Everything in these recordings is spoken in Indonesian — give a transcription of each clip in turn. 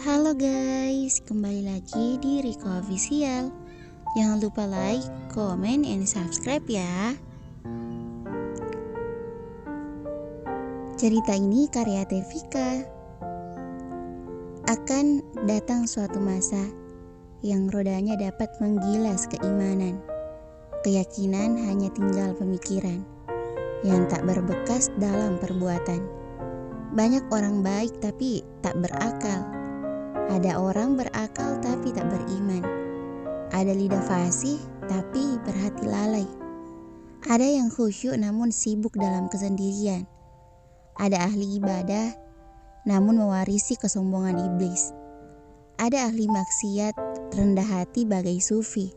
Halo guys, kembali lagi di Riko Official. Jangan lupa like, comment, and subscribe ya. Cerita ini karya Tevika. Akan datang suatu masa yang rodanya dapat menggilas keimanan. Keyakinan hanya tinggal pemikiran yang tak berbekas dalam perbuatan. Banyak orang baik tapi tak berakal. Ada orang berakal tapi tak beriman. Ada lidah fasih tapi berhati lalai. Ada yang khusyuk namun sibuk dalam kesendirian. Ada ahli ibadah namun mewarisi kesombongan iblis. Ada ahli maksiat rendah hati bagai sufi.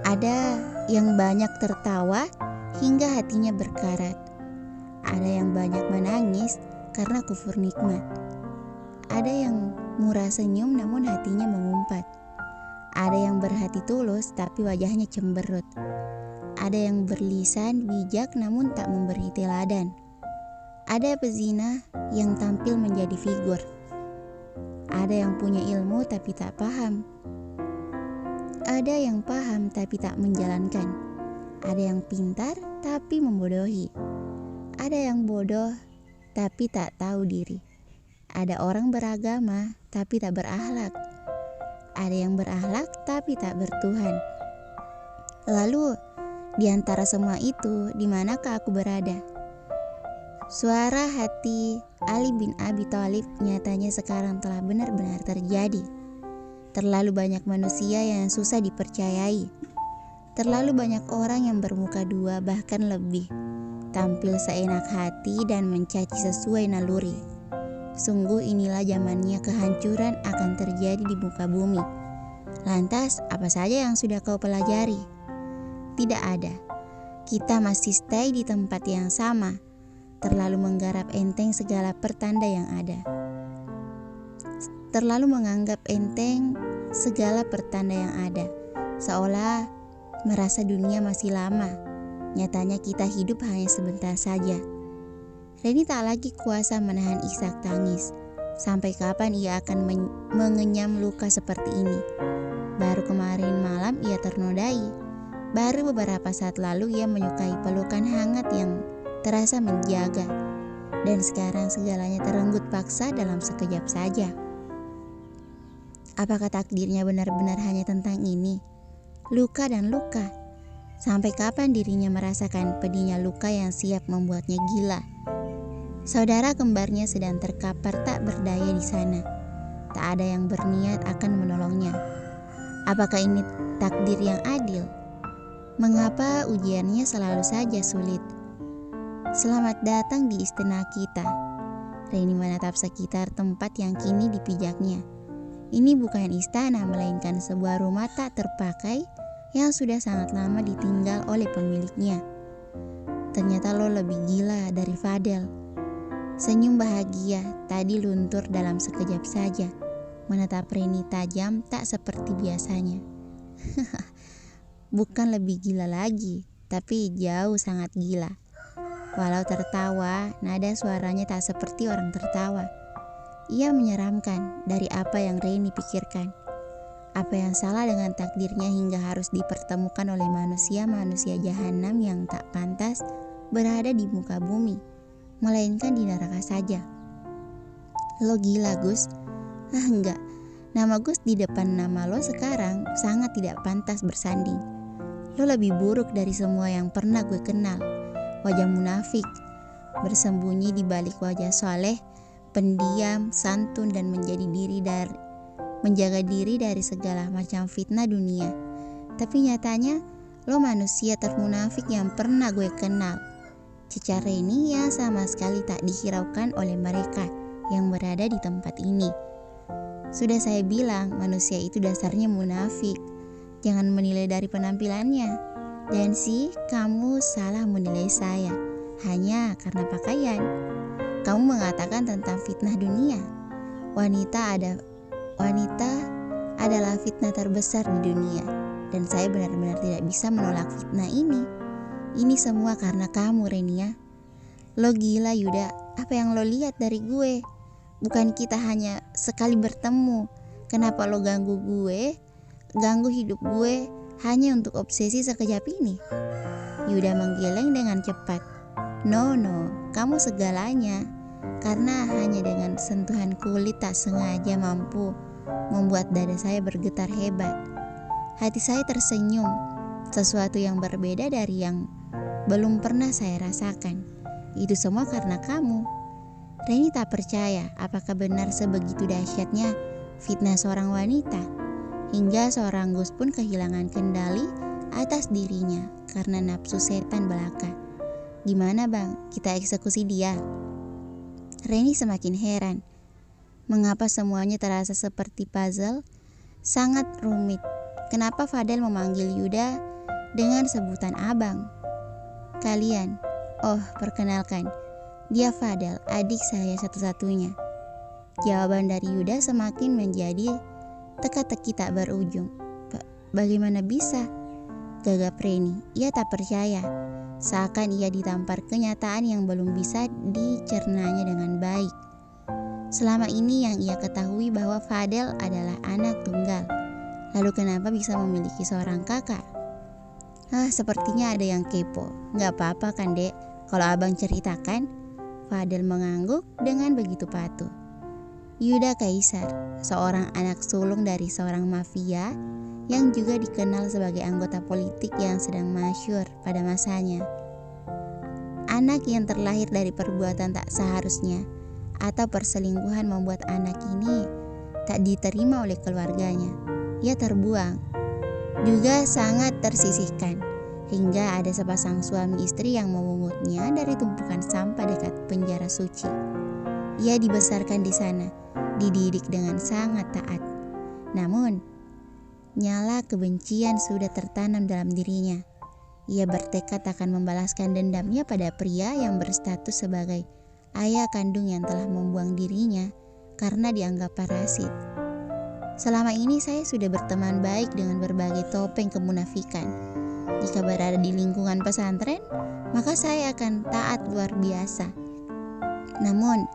Ada yang banyak tertawa hingga hatinya berkarat. Ada yang banyak menangis karena kufur nikmat. Ada yang murah senyum namun hatinya mengumpat. Ada yang berhati tulus tapi wajahnya cemberut. Ada yang berlisan bijak namun tak memberi teladan. Ada pezina yang tampil menjadi figur. Ada yang punya ilmu tapi tak paham. Ada yang paham tapi tak menjalankan. Ada yang pintar tapi membodohi. Ada yang bodoh tapi tak tahu diri. Ada orang beragama tapi tak berakhlak. Ada yang berakhlak tapi tak bertuhan. Lalu di antara semua itu, di manakah aku berada? Suara hati Ali bin Abi Thalib nyatanya sekarang telah benar-benar terjadi. Terlalu banyak manusia yang susah dipercayai. Terlalu banyak orang yang bermuka dua bahkan lebih. Tampil seenak hati dan mencaci sesuai naluri. Sungguh inilah zamannya kehancuran akan terjadi di muka bumi. Lantas, apa saja yang sudah kau pelajari? Tidak ada. Kita masih stay di tempat yang sama. Terlalu menggarap enteng segala pertanda yang ada. Terlalu menganggap enteng segala pertanda yang ada. Seolah merasa dunia masih lama. Nyatanya kita hidup hanya sebentar saja. Reni tak lagi kuasa menahan isak tangis. Sampai kapan ia akan mengenyam luka seperti ini? Baru kemarin malam ia ternodai. Baru beberapa saat lalu ia menyukai pelukan hangat yang terasa menjaga. Dan sekarang segalanya terenggut paksa dalam sekejap saja. Apakah takdirnya benar-benar hanya tentang ini? Luka dan luka. Sampai kapan dirinya merasakan pedihnya luka yang siap membuatnya gila? Saudara kembarnya sedang terkapar tak berdaya di sana. Tak ada yang berniat akan menolongnya. Apakah ini takdir yang adil? Mengapa ujiannya selalu saja sulit? Selamat datang di istana kita. Reni menatap sekitar tempat yang kini dipijaknya. Ini bukan istana melainkan sebuah rumah tak terpakai yang sudah sangat lama ditinggal oleh pemiliknya. Ternyata lo lebih gila dari Fadel. Senyum bahagia tadi luntur dalam sekejap saja. Menatap Reni tajam tak seperti biasanya. Bukan lebih gila lagi, tapi jauh sangat gila. Walau tertawa, nada suaranya tak seperti orang tertawa. Ia menyeramkan dari apa yang Reni pikirkan. Apa yang salah dengan takdirnya hingga harus dipertemukan oleh manusia-manusia jahanam yang tak pantas berada di muka bumi, melainkan di neraka saja. Lo gila, Gus? Enggak. Nama Gus di depan nama lo sekarang sangat tidak pantas bersanding. Lo lebih buruk dari semua yang pernah gue kenal. Wajah munafik, bersembunyi di balik wajah soleh, pendiam, santun dan menjaga diri dari segala macam fitnah dunia. Tapi nyatanya lo manusia termunafik yang pernah gue kenal. Cica Reni yang sama sekali tak dihiraukan oleh mereka yang berada di tempat ini. Sudah saya bilang manusia itu dasarnya munafik. Jangan menilai dari penampilannya. Dan sih kamu salah menilai saya hanya karena pakaian. Kamu mengatakan tentang fitnah dunia. Wanita adalah fitnah terbesar di dunia. Dan saya benar-benar tidak bisa menolak fitnah ini. Ini semua karena kamu, Renia. Lo gila, Yuda. Apa yang lo lihat dari gue? Bukan kita hanya sekali bertemu. Kenapa lo ganggu hidup gue hanya untuk obsesi sekejap ini? Yuda menggeleng dengan cepat. No, kamu segalanya. Karena hanya dengan sentuhan kulit tak sengaja mampu membuat dada saya bergetar hebat. Hati saya tersenyum, sesuatu yang berbeda dari yang belum pernah saya rasakan. Itu semua karena kamu. Reni tak percaya apakah benar sebegitu dahsyatnya fitnah seorang wanita, hingga seorang Gus pun kehilangan kendali atas dirinya karena nafsu setan belaka. Gimana bang, kita eksekusi dia? Reni semakin heran. Mengapa semuanya terasa seperti puzzle? Sangat rumit. Kenapa Fadel memanggil Yuda dengan sebutan abang? Kalian, perkenalkan, dia Fadel, adik saya satu-satunya. Jawaban dari Yuda semakin menjadi teka-teki tak berujung. Bagaimana bisa? Gagap Reni. Ia tak percaya. Seakan ia ditampar kenyataan yang belum bisa dicernanya dengan baik. Selama ini yang ia ketahui bahwa Fadel adalah anak tunggal. Lalu kenapa bisa memiliki seorang kakak? Sepertinya ada yang kepo. Gak apa-apa kan dek, kalau abang ceritakan. Fadel mengangguk dengan begitu patuh. Yuda Kaisar, seorang anak sulung dari seorang mafia yang juga dikenal sebagai anggota politik yang sedang masyhur pada masanya. Anak yang terlahir dari perbuatan tak seharusnya atau perselingkuhan membuat anak ini tak diterima oleh keluarganya. Ia terbuang, juga sangat tersisihkan, hingga ada sepasang suami istri yang memungutnya dari tumpukan sampah dekat penjara suci. Ia dibesarkan di sana, dididik dengan sangat taat. Namun, nyala kebencian sudah tertanam dalam dirinya. Ia bertekad akan membalaskan dendamnya pada pria yang berstatus sebagai ayah kandung yang telah membuang dirinya karena dianggap parasit. Selama ini saya sudah berteman baik dengan berbagai topeng kemunafikan. Jika berada di lingkungan pesantren, maka saya akan taat luar biasa. Namun,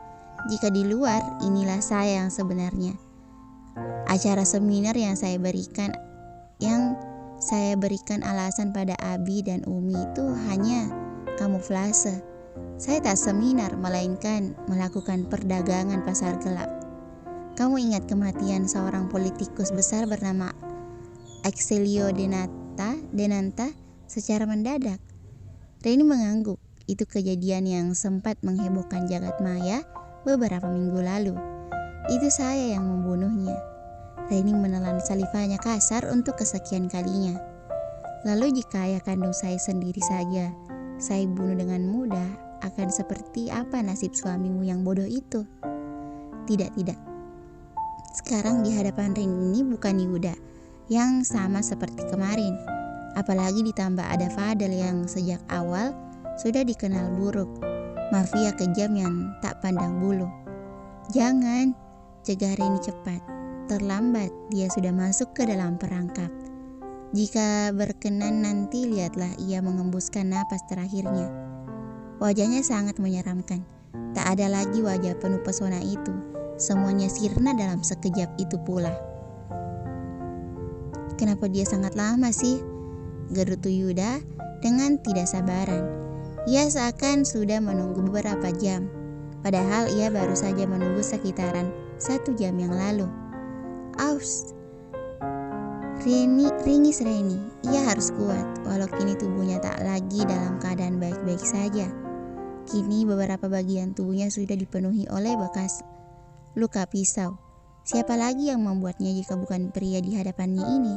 jika di luar, inilah saya yang sebenarnya. Acara seminar yang saya berikan alasan pada Abi dan Umi itu hanya kamuflase. Saya tak seminar, melainkan melakukan perdagangan pasar gelap. Kamu ingat kematian seorang politikus besar bernama Axelio Denanta secara mendadak? Reni mengangguk. Itu kejadian yang sempat menghebohkan jagat maya beberapa minggu lalu. Itu saya yang membunuhnya. Reni menelan salivanya kasar untuk kesekian kalinya. Lalu jika ayah kandung saya sendiri saja saya bunuh dengan mudah, akan seperti apa nasib suamimu yang bodoh itu? Tidak. Sekarang di hadapan Reni ini bukan Yuda yang sama seperti kemarin. Apalagi ditambah ada Fadel yang sejak awal sudah dikenal buruk, mafia kejam yang tak pandang bulu. Jangan, cegah Reni cepat. Terlambat, dia sudah masuk ke dalam perangkap. Jika berkenan nanti lihatlah ia mengembuskan napas terakhirnya. Wajahnya sangat menyeramkan. Tak ada lagi wajah penuh pesona itu. Semuanya sirna dalam sekejap itu pula. Kenapa dia sangat lama sih? Gerutu Yuda dengan tidak sabaran. Ia seakan sudah menunggu beberapa jam. Padahal ia baru saja menunggu sekitaran 1 jam yang lalu. Aus. Ringis Reni. Ia harus kuat, walau kini tubuhnya tak lagi dalam keadaan baik-baik saja. Kini beberapa bagian tubuhnya sudah dipenuhi oleh bekas luka pisau. Siapa lagi yang membuatnya jika bukan pria di hadapannya ini?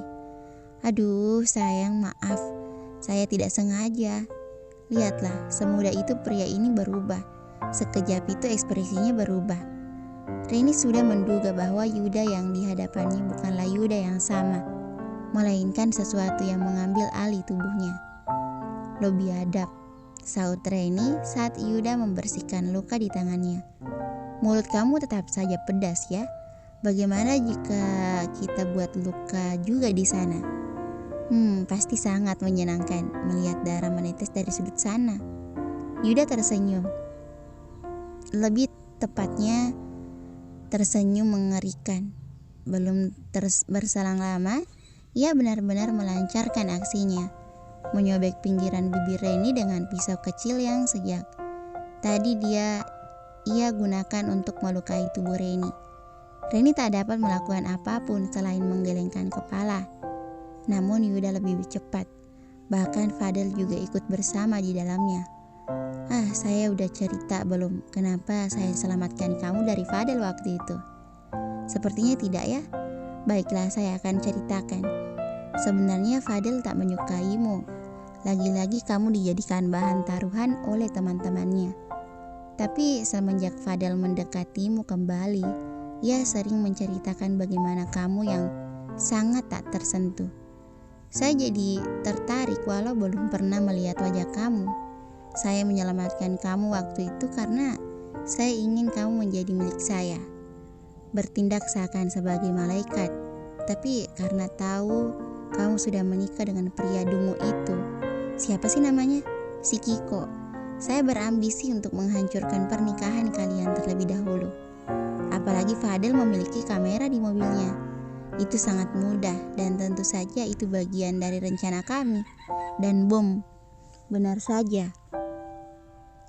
Aduh sayang, maaf. Saya tidak sengaja. Lihatlah, semudah itu pria ini berubah. Sekejap itu ekspresinya berubah. Reni sudah menduga bahwa Yuda yang di hadapannya bukanlah Yuda yang sama, melainkan sesuatu yang mengambil alih tubuhnya. Lo biadab, saut Reni saat Yuda membersihkan luka di tangannya. Mulut kamu tetap saja pedas ya. Bagaimana jika kita buat luka juga di sana? Pasti sangat menyenangkan melihat darah menetes dari sudut sana. Yuda tersenyum. Lebih tepatnya, tersenyum mengerikan. Belum berselang lama, ia benar-benar melancarkan aksinya, menyobek pinggiran bibir Reni dengan pisau kecil yang sejak tadi ia gunakan untuk melukai tubuh Reni. Reni tak dapat melakukan apapun selain menggelengkan kepala. Namun Yuda lebih cepat. Bahkan Fadel juga ikut bersama di dalamnya. Saya udah cerita belum kenapa saya selamatkan kamu dari Fadel waktu itu? Sepertinya tidak ya? Baiklah, saya akan ceritakan. Sebenarnya Fadel tak menyukaimu. Lagi-lagi kamu dijadikan bahan taruhan oleh teman-temannya. Tapi semenjak Fadel mendekatimu kembali, ia sering menceritakan bagaimana kamu yang sangat tak tersentuh. Saya jadi tertarik walau belum pernah melihat wajah kamu. Saya menyelamatkan kamu waktu itu karena saya ingin kamu menjadi milik saya. Bertindak seakan sebagai malaikat. Tapi karena tahu kamu sudah menikah dengan pria dungu itu. Siapa sih namanya? Si Kiko. Saya berambisi untuk menghancurkan pernikahan kalian terlebih dahulu. Apalagi Fadel memiliki kamera di mobilnya. Itu sangat mudah dan tentu saja itu bagian dari rencana kami. Dan bom, benar saja.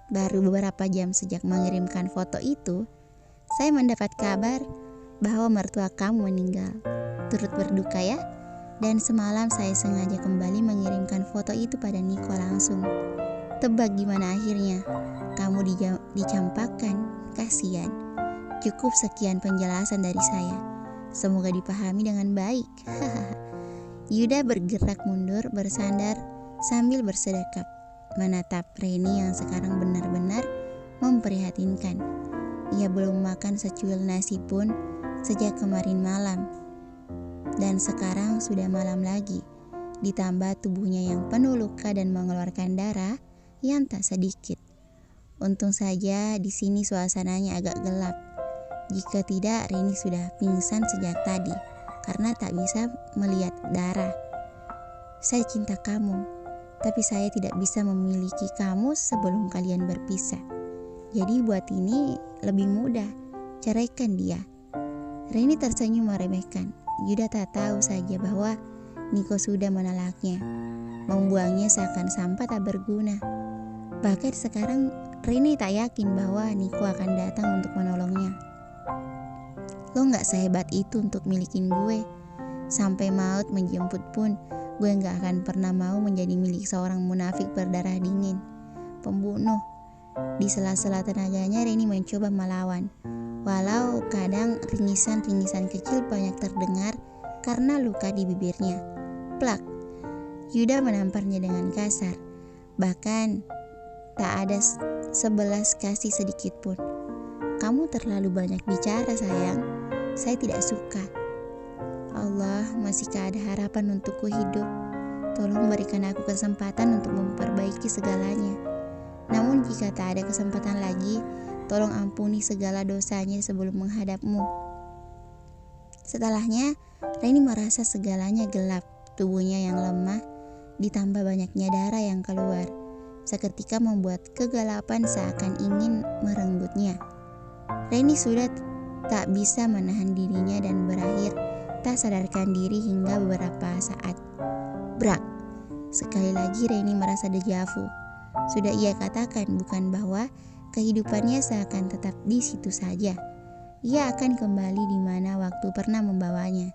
Baru beberapa jam sejak mengirimkan foto itu, saya mendapat kabar bahwa mertua kamu meninggal. Turut berduka ya. Dan semalam saya sengaja kembali mengirimkan foto itu pada Niko langsung. Tebak gimana akhirnya? Kamu dicampakkan. Kasihan. Cukup sekian penjelasan dari saya. Semoga dipahami dengan baik. Yuda bergerak mundur bersandar sambil bersedekap, menatap Reni yang sekarang benar-benar memprihatinkan. Ia belum makan secuil nasi pun sejak kemarin malam. Dan sekarang sudah malam lagi. Ditambah tubuhnya yang penuh luka dan mengeluarkan darah yang tak sedikit. Untung saja di sini suasananya agak gelap. Jika tidak, Reni sudah pingsan sejak tadi karena tak bisa melihat darah. Saya cinta kamu, tapi saya tidak bisa memiliki kamu sebelum kalian berpisah. Jadi buat ini lebih mudah, ceraikan dia. Reni tersenyum meremehkan. Yuda tak tahu saja bahwa Niko sudah menolaknya, membuangnya seakan sampah tak berguna. Bahkan sekarang Reni tak yakin bahwa Niko akan datang untuk menolongnya. Lo gak sehebat itu untuk milikin gue. Sampai maut menjemput pun gue gak akan pernah mau menjadi milik seorang munafik berdarah dingin, pembunuh. Di sela-sela tenaganya Reni mencoba melawan. Walau kadang ringisan-ringisan kecil banyak terdengar karena luka di bibirnya. Plak. Yuda menamparnya dengan kasar. Bahkan tak ada sebelas kasih sedikit pun. Kamu terlalu banyak bicara sayang. Saya tidak suka. Allah, masihkah ada harapan untukku hidup? Tolong berikan aku kesempatan untuk memperbaiki segalanya. Namun jika tak ada kesempatan lagi, tolong ampuni segala dosanya sebelum menghadapmu. Setelahnya, Reni merasa segalanya gelap. Tubuhnya yang lemah, ditambah banyaknya darah yang keluar. Seketika membuat kegelapan seakan ingin merenggutnya. Reni sudah tak bisa menahan dirinya dan berakhir tak sadarkan diri hingga beberapa saat. Brak. Sekali lagi Reni merasa dejavu. Sudah ia katakan bukan bahwa kehidupannya seakan tetap di situ saja. Ia akan kembali di mana waktu pernah membawanya.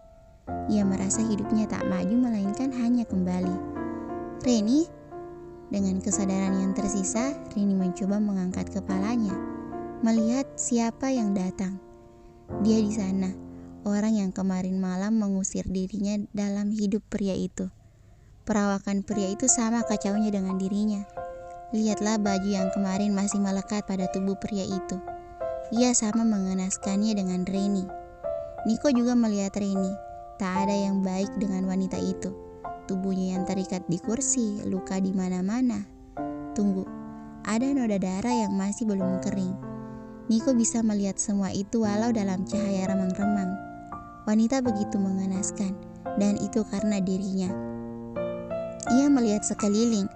Ia merasa hidupnya tak maju melainkan hanya kembali. Reni, dengan kesadaran yang tersisa, Reni mencoba mengangkat kepalanya, melihat siapa yang datang. Dia di sana, orang yang kemarin malam mengusir dirinya dalam hidup pria itu. Perawakan pria itu sama kacaunya dengan dirinya. Lihatlah baju yang kemarin masih melekat pada tubuh pria itu. Ia sama mengenaskannya dengan Reni. Niko juga melihat Reni. Tak ada yang baik dengan wanita itu. Tubuhnya yang terikat di kursi, luka di mana-mana. Tunggu, ada noda darah yang masih belum kering. Niko bisa melihat semua itu walau dalam cahaya remang-remang. Wanita begitu mengenaskan, dan itu karena dirinya. Ia melihat sekeliling,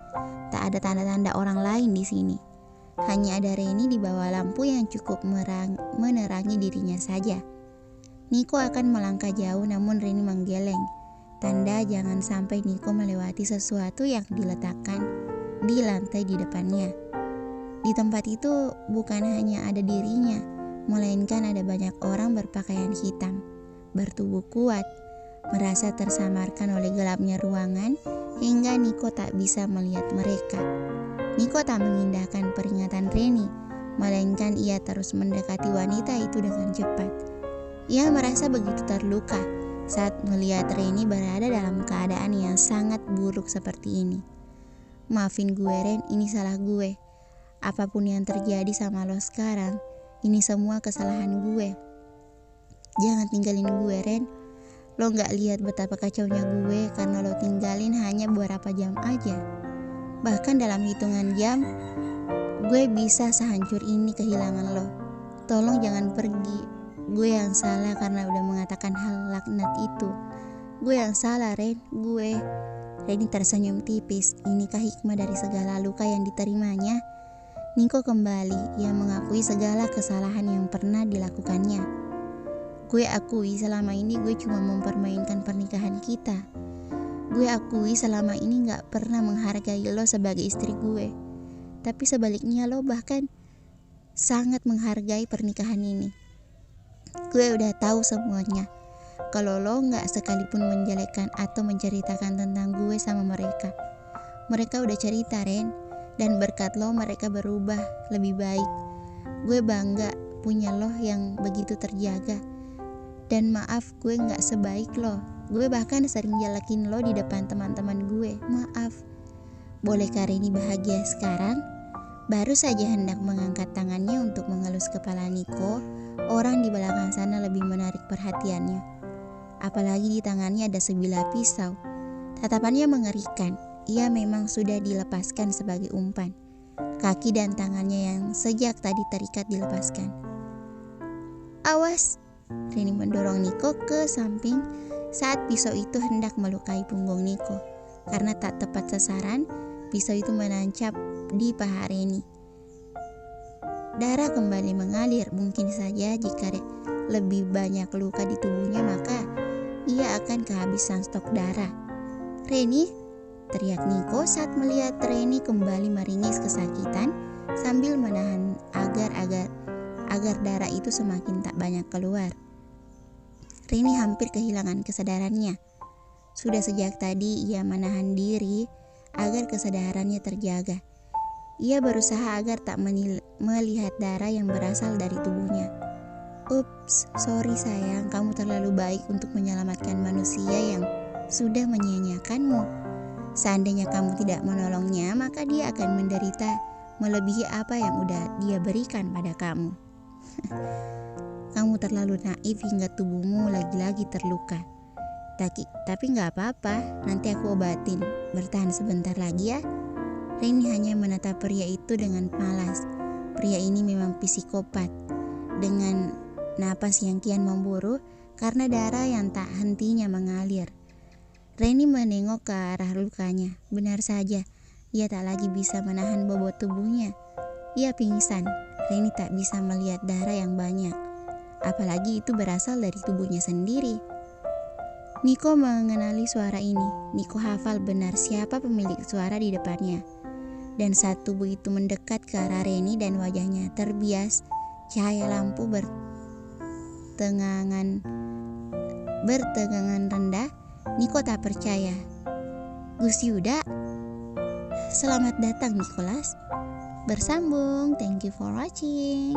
tak ada tanda-tanda orang lain di sini. Hanya ada Reni di bawah lampu yang cukup menerangi dirinya saja. Niko akan melangkah jauh namun Reni menggeleng. Tanda jangan sampai Niko melewati sesuatu yang diletakkan di lantai di depannya. Di tempat itu bukan hanya ada dirinya, melainkan ada banyak orang berpakaian hitam, bertubuh kuat, merasa tersamarkan oleh gelapnya ruangan hingga Niko tak bisa melihat mereka. Niko tak mengindahkan peringatan Reni, melainkan ia terus mendekati wanita itu dengan cepat. Ia merasa begitu terluka saat melihat Reni berada dalam keadaan yang sangat buruk seperti ini. Maafin gue Ren, ini salah gue. Apapun yang terjadi sama lo sekarang, ini semua kesalahan gue. Jangan tinggalin gue Ren. Lo gak lihat betapa kacaunya gue karena lo tinggalin hanya beberapa jam aja. Bahkan dalam hitungan jam, gue bisa sehancur ini kehilangan lo. Tolong jangan pergi. Gue yang salah karena udah mengatakan hal laknat itu. Gue yang salah Ren, gue. Reni tersenyum tipis. Inikah hikmah dari segala luka yang diterimanya? Niko kembali. Ia mengakui segala kesalahan yang pernah dilakukannya. Gue akui selama ini gue cuma mempermainkan pernikahan kita. Gue akui selama ini gak pernah menghargai lo sebagai istri gue. Tapi sebaliknya lo bahkan sangat menghargai pernikahan ini. Gue udah tahu semuanya. Kalau lo gak sekalipun menjelekkan atau menceritakan tentang gue sama mereka. Mereka udah cerita Ren. Dan berkat lo mereka berubah lebih baik. Gue bangga punya lo yang begitu terjaga. Dan maaf gue gak sebaik lo. Gue bahkan sering jelekin lo di depan teman-teman gue. Maaf. Bolehkah Reni bahagia sekarang? Baru saja hendak mengangkat tangannya untuk mengelus kepala Niko, orang di belakang sana lebih menarik perhatiannya. Apalagi di tangannya ada sebilah pisau. Tatapannya mengerikan. Ia memang sudah dilepaskan sebagai umpan. Kaki dan tangannya yang sejak tadi terikat dilepaskan. Awas! Reni mendorong Niko ke samping saat pisau itu hendak melukai punggung Niko. Karena tak tepat sasaran, pisau itu menancap di paha Reni. Darah kembali mengalir. Mungkin saja jika lebih banyak luka di tubuhnya maka ia akan kehabisan stok darah. Reni! Teriak Niko saat melihat Reni kembali meringis kesakitan sambil menahan agar darah itu semakin tak banyak keluar. Reni hampir kehilangan kesadarannya. Sudah sejak tadi ia menahan diri agar kesadarannya terjaga. Ia berusaha agar tak melihat darah yang berasal dari tubuhnya. Ups, sorry sayang, kamu terlalu baik untuk menyelamatkan manusia yang sudah menyia-nyiakanmu. Seandainya kamu tidak menolongnya, maka dia akan menderita melebihi apa yang udah dia berikan pada kamu. Kamu terlalu naif hingga tubuhmu lagi-lagi terluka. Tapi gak apa-apa, nanti aku obatin. Bertahan sebentar lagi ya. Reni hanya menatap pria itu dengan malas. Pria ini memang psikopat. Dengan napas yang kian memburu karena darah yang tak hentinya mengalir. Reni menengok ke arah lukanya. Benar saja, ia tak lagi bisa menahan bobot tubuhnya. Ia pingsan. Reni tak bisa melihat darah yang banyak. Apalagi itu berasal dari tubuhnya sendiri. Niko mengenali suara ini. Niko hafal benar siapa pemilik suara di depannya. Dan saat tubuh itu mendekat ke arah Reni dan wajahnya terbias cahaya lampu bertegangan rendah, Niko tak percaya. Gus Yuda, selamat datang Nicholas. Bersambung, thank you for watching.